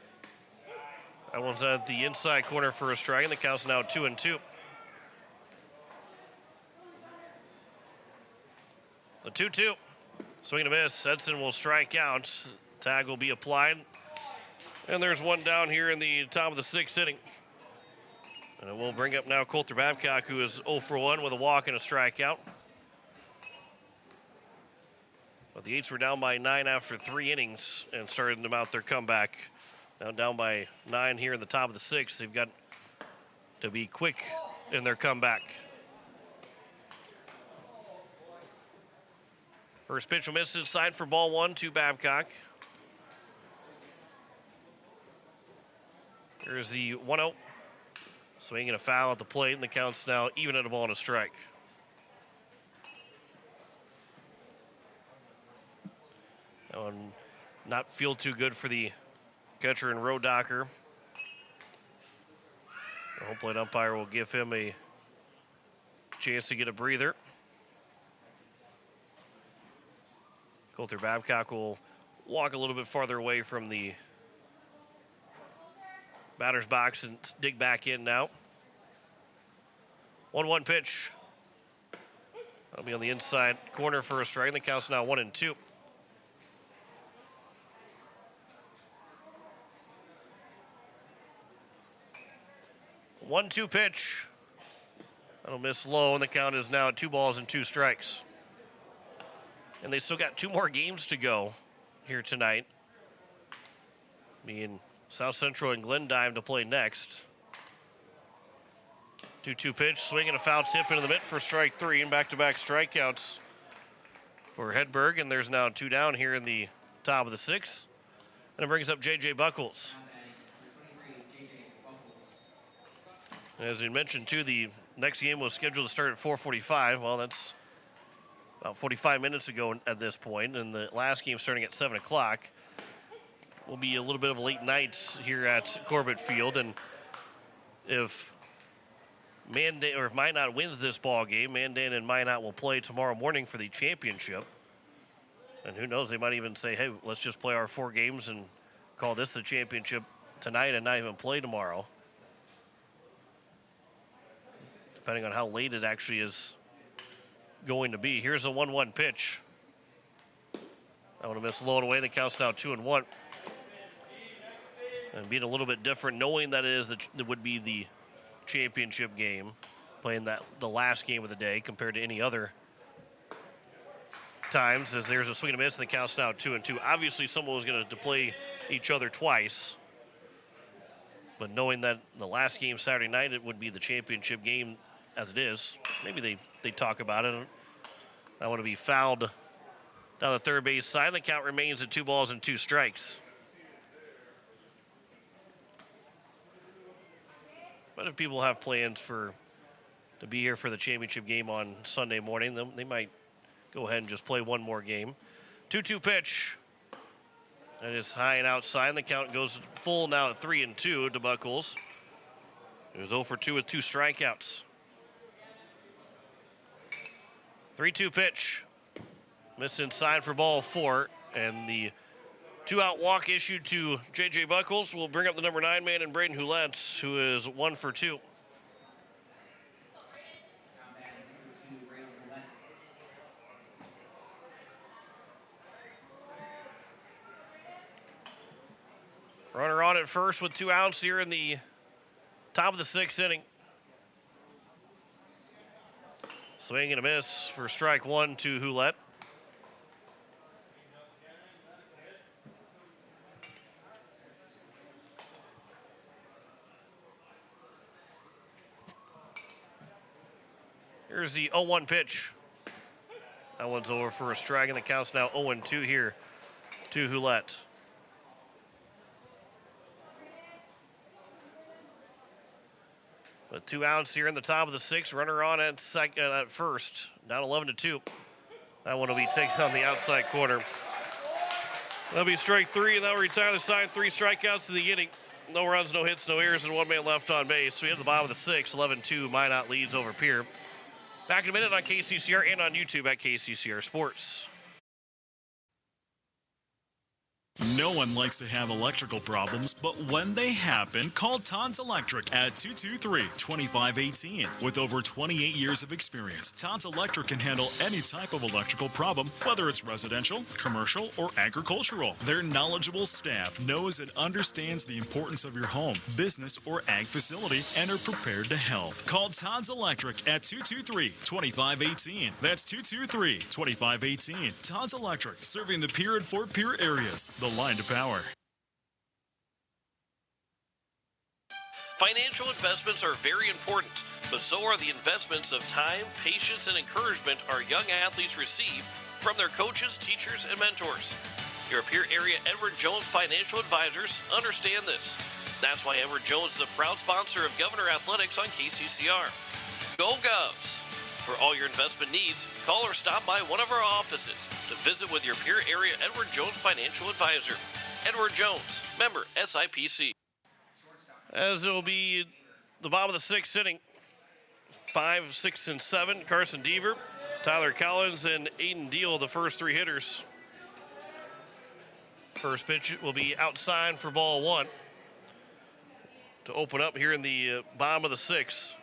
That one's at the inside corner for a strike, and the count's now 2-2. The 2-2. Swing and a miss. Edson will strike out. Tag will be applied. And there's one down here in the top of the 6th inning. And it will bring up now Coulter Babcock, who is 0 for 1 with a walk and a strikeout. But the 8s were down by 9 after 3 innings and started them out their comeback. Now down by 9 here in the top of the 6th. They've got to be quick in their comeback. First pitch will miss inside for ball 1 to Babcock. Here's the 1-0. Swinging a foul at the plate, and the count's now even at a ball and a strike. That one not feel too good for the catcher and road docker. The home plate umpire will give him a chance to get a breather. Colter Babcock will walk a little bit farther away from the batter's box and dig back in now. 1-1 pitch. That'll be on the inside corner for a strike. The count's now 1-2. One-two pitch. That'll miss low, and the count is now at 2 balls and 2 strikes. And they still got 2 more games to go here tonight. Being South Central and Glendive to play next. 2-2 pitch, swing and a foul tip into the mitt for strike 3, and back-to-back strikeouts for Hedberg. And there's now 2 down here in the top of the 6th. And it brings up J.J. Buckles. As we mentioned, too, the next game was scheduled to start at 4:45. Well, that's about 45 minutes ago at this point, and the last game starting at 7 o'clock. Will be a little bit of a late night here at Corbett Field, and if Minot wins this ball game, Mandan and Minot will play tomorrow morning for the championship. And who knows, they might even say, hey, let's just play our 4 games and call this the championship tonight and not even play tomorrow. Depending on how late it actually is going to be. Here's a 1-1 pitch. I want to miss low and away. The count's now 2-1. And being a little bit different, knowing that it would be the championship game, playing the last game of the day compared to any other times, as there's a swing and a miss, and the count's now 2-2. Obviously, someone was going to play each other twice, but knowing that the last game Saturday night, it would be the championship game as it is, maybe they talk about it. I want to be fouled down the third base side. The count remains at 2 balls and 2 strikes. But if people have plans to be here for the championship game on Sunday morning, they might go ahead and just play one more game. 2-2 pitch. That is high and outside, and the count goes full now at 3-2 to Buckles. He was 0 for 2 with 2 strikeouts. 3-2 pitch. Missed inside for ball 4, and the 2-out walk issued to J.J. Buckles will bring up the number 9 man in Braden Hulett, who is 1 for 2. Runner on at first with 2 outs here in the top of the 6th inning. Swing and a miss for strike 1 to Hulett. Here's the 0-1 pitch. That one's over for a strike, and the count's now 0-2 here to Hulett. With 2 outs here in the top of the 6th, runner on at first, down 11-2. That one will be taken on the outside corner. That'll be strike 3, and that'll retire the side. 3 strikeouts to the inning. No runs, no hits, no errors, and 1 man left on base. So we have the bottom of the 6th, 11-2. Minot leads over Pierre. Back in a minute on KCCR and on YouTube at KCCR Sports. No one likes to have electrical problems, but when they happen, call Todd's Electric at 223-2518. With over 28 years of experience, Todd's Electric can handle any type of electrical problem, whether it's residential, commercial, or agricultural. Their knowledgeable staff knows and understands the importance of your home, business, or ag facility and are prepared to help. Call Todd's Electric at 223-2518. That's 223-2518. Todd's Electric, serving the Pierre and Fort Pierre areas. The line to power. Financial investments are very important, but so are the investments of time, patience, and encouragement our young athletes receive from their coaches, teachers, and mentors. Your Pierre area Edward Jones financial advisors understand this. That's why Edward Jones is a proud sponsor of Governor Athletics on KCCR. Go Govs! For all your investment needs, call or stop by one of our offices to visit with your Pierre area Edward Jones financial advisor. Edward Jones, member SIPC. As it will be the bottom of the sixth inning, 5, 6, and 7, Carson Deaver, Tyler Collins, and Aiden Deal, the first three hitters. First pitch will be outside for ball one to open up here in the bottom of the sixth.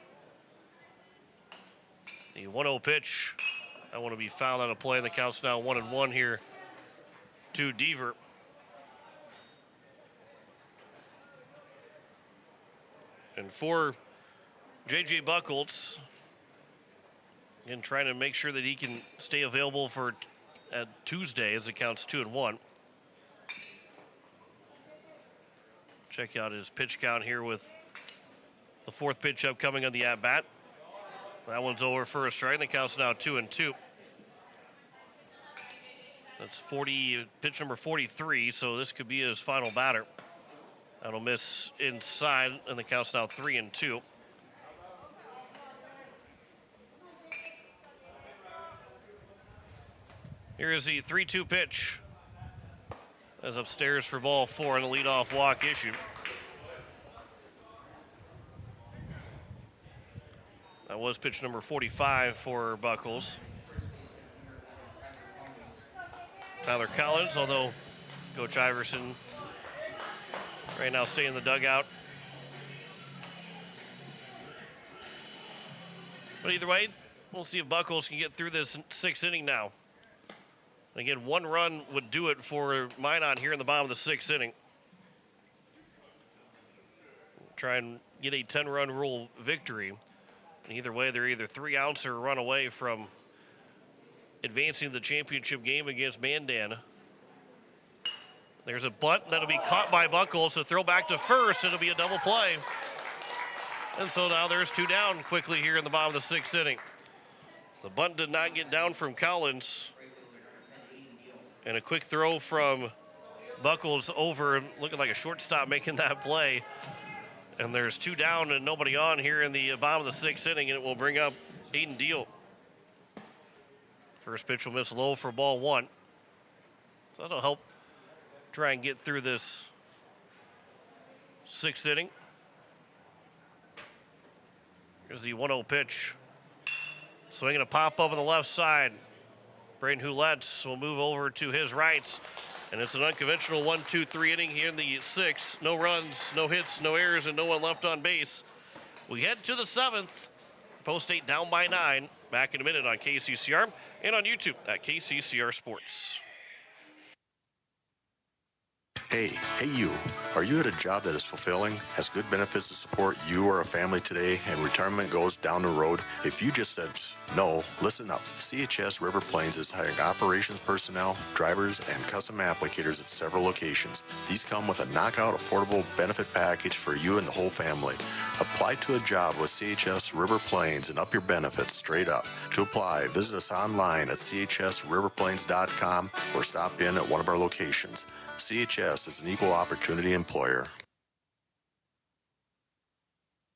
The 1-0 pitch, I want to be fouled on a play, and the count's now 1-1 here to Deaver. And for J.J. Buchholz, again, trying to make sure that he can stay available for Tuesday as it counts 2-1. Check out his pitch count here with the fourth pitch upcoming on the at-bat. That one's over for a strike. The count's now 2-2. That's pitch number 43, so this could be his final batter. That'll miss inside, and the count's now 3-2. Here is the 3-2 pitch. As upstairs for ball four and the leadoff walk issued. That was pitch number 45 for Buchholz. Tyler Collins, although Coach Iverson right now staying in the dugout. But either way, we'll see if Buchholz can get through this sixth inning now. Again, one run would do it for Minot here in the bottom of the sixth inning. Try and get a 10-run rule victory. And either way, they're either 3 outs or a run away from advancing the championship game against Mandan. There's a bunt that'll be caught by Buchholz, so throw back to first. It'll be a double play. And so now there's 2 down quickly here in the bottom of the sixth inning. The bunt did not get down from Collins. And a quick throw from Buchholz over, looking like a shortstop making that play. And there's 2 down and nobody on here in the bottom of the sixth inning, and it will bring up Aiden Deal. First pitch will miss low for ball one. So that'll help try and get through this sixth inning. Here's the 1-0 pitch. Swinging a pop up on the left side. Braden Houletts will move over to his right. And it's an unconventional 1-2-3 inning here in the sixth. No runs, no hits, no errors, and no one left on base. We head to the seventh. Post 8 down by 9. Back in a minute on KCCR and on YouTube at KCCR Sports. Hey you. Are you at a job that is fulfilling, has good benefits to support you or a family today, and retirement goes down the road? If you just said no, listen up. CHS River Plains is hiring operations personnel, drivers, and custom applicators at several locations. These come with a knockout affordable benefit package for you and the whole family. Apply to a job with CHS River Plains and up your benefits straight up. To apply, visit us online at chsriverplains.com or stop in at one of our locations. CHS is an equal opportunity employer.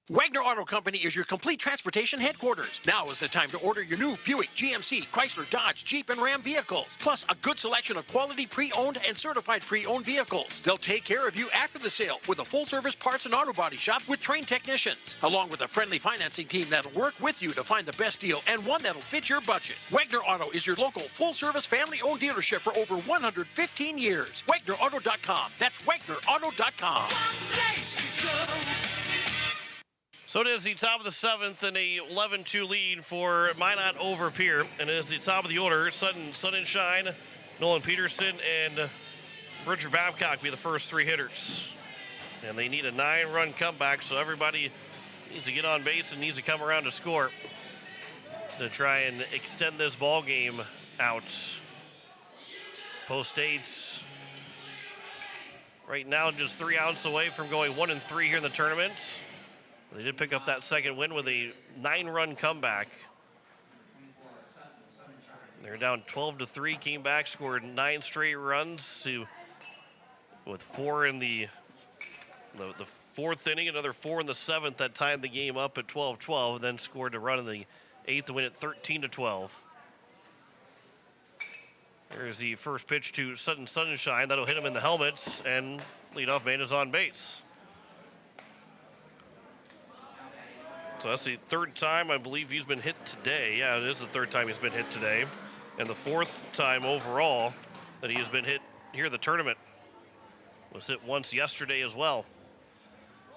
Wagner Auto Company is your complete transportation headquarters. Now is the time to order your new Buick, GMC, Chrysler, Dodge, Jeep, and Ram vehicles, plus a good selection of quality pre-owned and certified pre-owned vehicles. They'll take care of you after the sale with a full-service parts and auto body shop with trained technicians, along with a friendly financing team that'll work with you to find the best deal and one that'll fit your budget. Wagner Auto is your local full-service family-owned dealership for over 115 years. WagnerAuto.com. That's WagnerAuto.com. So it is the top of the seventh and a 11-2 lead for Minot over Pierre. And it is the top of the order. Sun and Shine, Nolan Peterson, and Bridger Babcock be the first 3 hitters. And they need a 9-run comeback, so everybody needs to get on base and needs to come around to score to try and extend this ball game out. Post 8 right now just 3 outs away from going 1-3 here in the tournament. They did pick up that second win with a 9-run comeback. They're down 12-3, came back, scored 9 straight runs with 4 in the fourth inning, another 4 in the seventh that tied the game up at 12-12, then scored a run in the eighth to win it 13-12. There's the first pitch to Sutton Sunshine. That'll hit him in the helmets, and leadoff man is on base. So that's the third time I believe he's been hit today. Yeah, it is the third time he's been hit today. And the fourth time overall that he has been hit here in the tournament. Was hit once yesterday as well.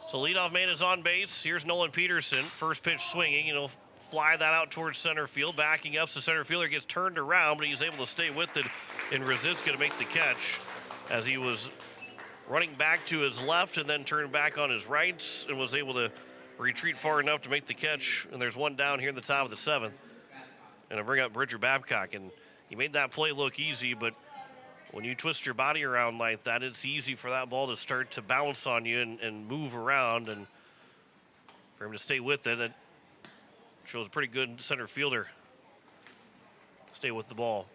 So leadoff man is on base. Here's Nolan Peterson. First pitch swinging. He'll fly that out towards center field. Backing up, so center fielder gets turned around, but he's able to stay with it. And Rosiska to make the catch as he was running back to his left and then turned back on his right and was able to retreat far enough to make the catch. And there's one down here in the top of the seventh. And I bring up Bridger Babcock, and he made that play look easy, but when you twist your body around like that, it's easy for that ball to start to bounce on you and move around, and for him to stay with it, it shows a pretty good center fielder. Stay with the ball.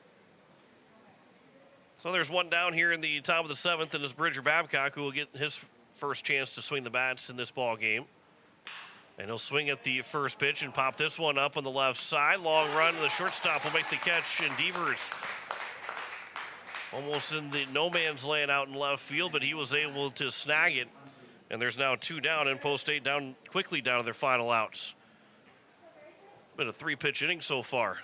So there's one down here in the top of the seventh, and it's Bridger Babcock who will get his first chance to swing the bats in this ball game. And he'll swing at the first pitch and pop this one up on the left side. Long run, and the shortstop will make the catch. And Devers almost in the no man's land out in left field, but he was able to snag it. And there's now 2 down, and Post State down quickly down to their final outs. Been a 3-pitch inning so far.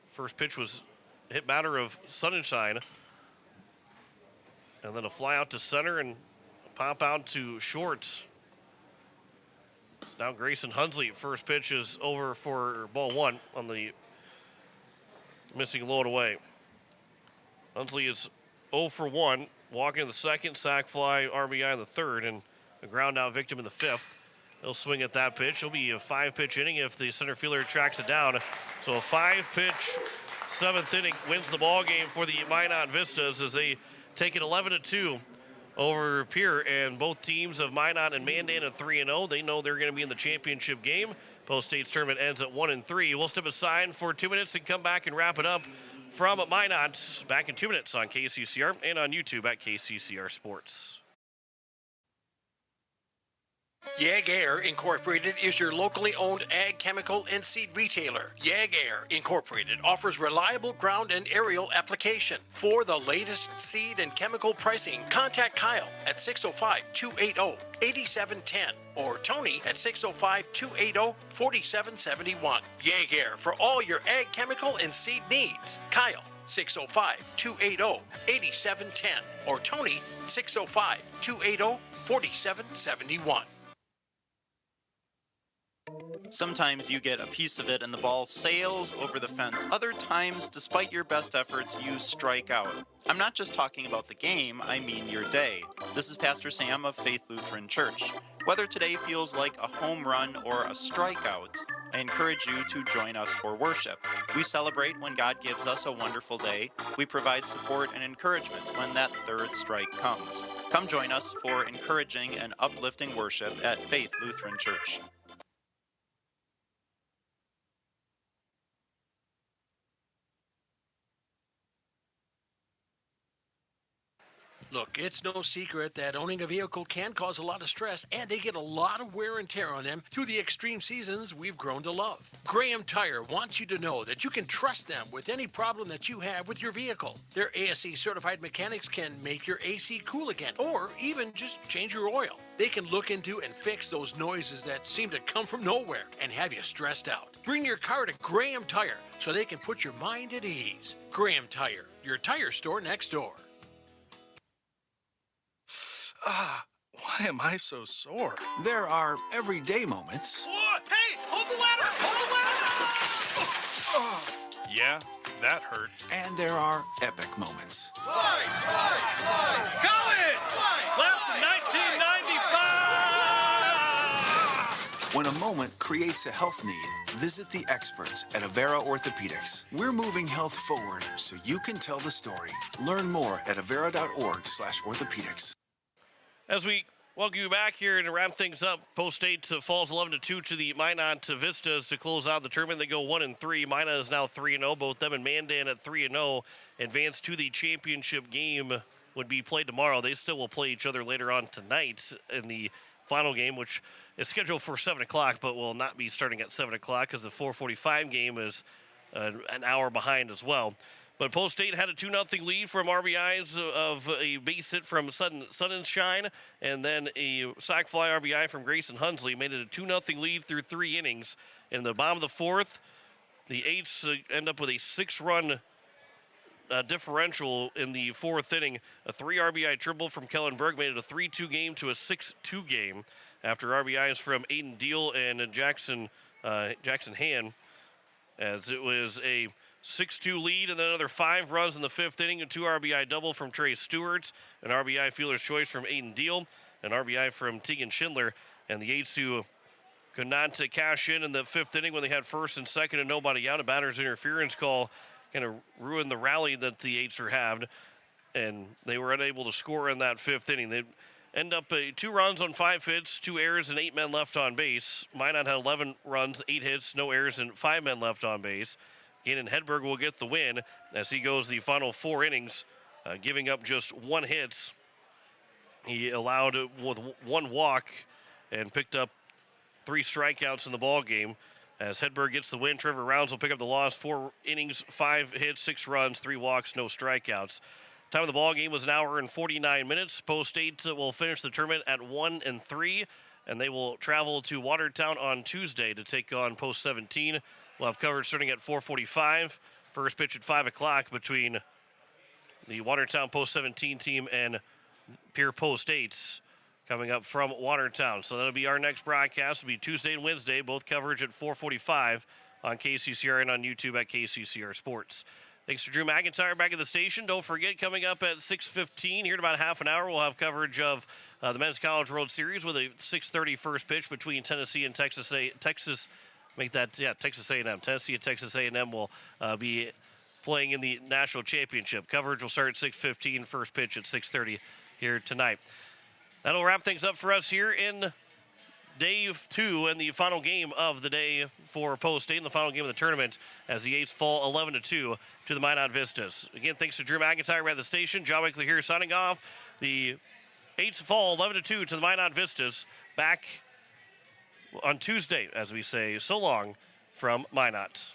First pitch was hit batter of Sunshine. And then a fly out to center and a pop out to short. It's now Grayson Hunsley. First pitch is over for ball 1 on the missing load away. Hunsley is 0 for 1, walking in the second, sac fly, RBI in the third, and a ground out victim in the fifth. He'll swing at that pitch. It'll be a 5-pitch inning if the center fielder tracks it down. So a 5-pitch, 7th inning wins the ball game for the Minot Vistas as they take it 11-2. Over Pierre, and both teams of Minot and Mandan at 3-0. They know they're going to be in the championship game. Post State's tournament ends at 1-3. We'll step aside for 2 minutes and come back and wrap it up from Minot. Back in 2 minutes on KCCR and on YouTube at KCCR Sports. Yag Air Incorporated is your locally owned ag chemical and seed retailer. Yag Air Incorporated offers reliable ground and aerial application. For the latest seed and chemical pricing, contact Kyle at 605-280-8710 or Tony at 605-280-4771. Yag Air for all your ag chemical and seed needs. Kyle 605-280-8710 or Tony 605-280-4771. Sometimes you get a piece of it and the ball sails over the fence. Other times, despite your best efforts, you strike out. I'm not just talking about the game, I mean your day. This is Pastor Sam of Faith Lutheran Church. Whether today feels like a home run or a strikeout, I encourage you to join us for worship. We celebrate when God gives us a wonderful day. We provide support and encouragement when that third strike comes. Come join us for encouraging and uplifting worship at Faith Lutheran Church. Look, it's no secret that owning a vehicle can cause a lot of stress, and they get a lot of wear and tear on them through the extreme seasons we've grown to love. Graham Tire wants you to know that you can trust them with any problem that you have with your vehicle. Their ASE certified mechanics can make your AC cool again, or even just change your oil. They can look into and fix those noises that seem to come from nowhere and have you stressed out. Bring your car to Graham Tire so they can put your mind at ease. Graham Tire, your tire store next door. Why am I so sore? There are everyday moments. Whoa, hey, hold the ladder! Hold the ladder! Yeah, that hurt. And there are epic moments. Slide, slide, slide! College! Slide! Class of 1995! When a moment creates a health need, visit the experts at Avera Orthopedics. We're moving health forward so you can tell the story. Learn more at avera.org/orthopedics. As we Welcome you back here and to wrap things up. Post State falls 11-2 to the Minot Vistas to close out the tournament. They go 1-3. Minot is now 3-0. Both them and Mandan at 3-0 advance to the championship game. Would be played tomorrow. They still will play each other later on tonight in the final game, which is scheduled for 7 o'clock, but will not be starting at 7 o'clock because the 4:45 game is an hour behind as well. But Post State had a 2-0 lead from RBIs of a base hit from Sunshine, and then a sac fly RBI from Grayson Hunsley. Made it a 2-0 lead through 3 innings. In the bottom of the fourth, the Eights end up with a 6-run differential in the 4th inning. A 3 RBI triple from Kellen Berg made it a 3-2 game to a 6-2 game after RBIs from Aiden Deal and Jackson Han, as it was a 6-2 lead, and then another 5 runs in the 5th inning, a 2 RBI double from Trey Stewart, an RBI fielder's choice from Aiden Deal, an RBI from Tegan Schindler, and the Eights who could not cash in the 5th inning when they had first and second and nobody out. A batter's interference call kind of ruined the rally that the Eights were having, and they were unable to score in that 5th inning. They end up 2 runs on 5 hits, 2 errors, and 8 men left on base. Minot had 11 runs, 8 hits, no errors, and 5 men left on base. Gannon Hedberg will get the win as he goes the final 4 innings, giving up just 1 hit. He allowed with 1 walk and picked up 3 strikeouts in the ball game. As Hedberg gets the win, Trevor Rounds will pick up the loss. 4 innings, 5 hits, 6 runs, 3 walks, no strikeouts. Time of the ball game was an hour and 49 minutes. Post State will finish the tournament at 1-3, and they will travel to Watertown on Tuesday to take on Post 17. We'll have coverage starting at 4:45. First pitch at 5 o'clock between the Watertown Post 17 team and Pierre Post 8 coming up from Watertown. So that'll be our next broadcast. It'll be Tuesday and Wednesday, both coverage at 4:45 on KCCR and on YouTube at KCCR Sports. Thanks to Drew McIntyre back at the station. Don't forget, coming up at 6:15, here in about half an hour, we'll have coverage of the Men's College World Series with a 6:30 first pitch between Tennessee and Texas A&M. Tennessee and Texas A&M will be playing in the national championship. Coverage will start at 6:15, first pitch at 6:30 here tonight. That'll wrap things up for us here in day 2 and the final game of the day for Post State and the final game of the tournament as the Eights fall 11-2 to the Minot Vistas. Again, thanks to Drew McIntyre at the station. John Wakely here signing off. The Eights fall 11-2 to the Minot Vistas. Back on Tuesday, as we say, so long from Minot.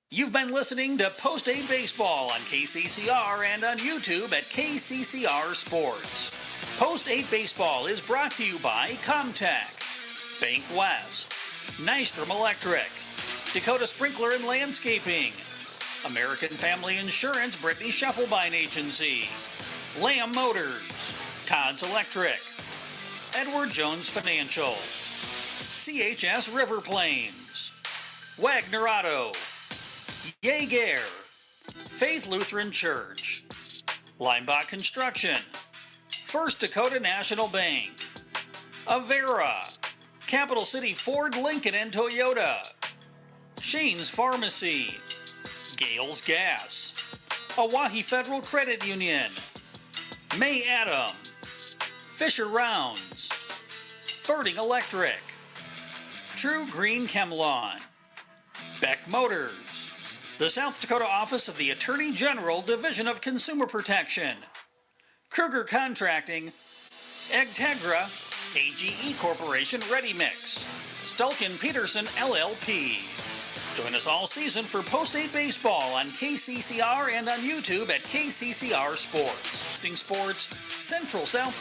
You've been listening to Post 8 Baseball on KCCR and on YouTube at KCCR Sports. Post 8 Baseball is brought to you by Comtech, Bank West, Nystrom Electric, Dakota Sprinkler and Landscaping, American Family Insurance Brittany Scheffelbein Agency, Lamb Motors, Todd's Electric, Edward Jones Financial, CHS River Plains, Wagner Auto, Jaeger, Faith Lutheran Church, Limebach Construction, First Dakota National Bank, Avera, Capital City Ford, Lincoln, and Toyota, Shane's Pharmacy, Gales Gas, Oahe Federal Credit Union, May Adam, Fisher Rounds, Ferding Electric, True Green Chemlon, Beck Motors, the South Dakota Office of the Attorney General, Division of Consumer Protection, Kruger Contracting, Agtegra, AGE Corporation Ready Mix, Stulkin Peterson LLP. Join us all season for Post 8 Baseball on KCCR and on YouTube at KCCR Sports. Sports Central South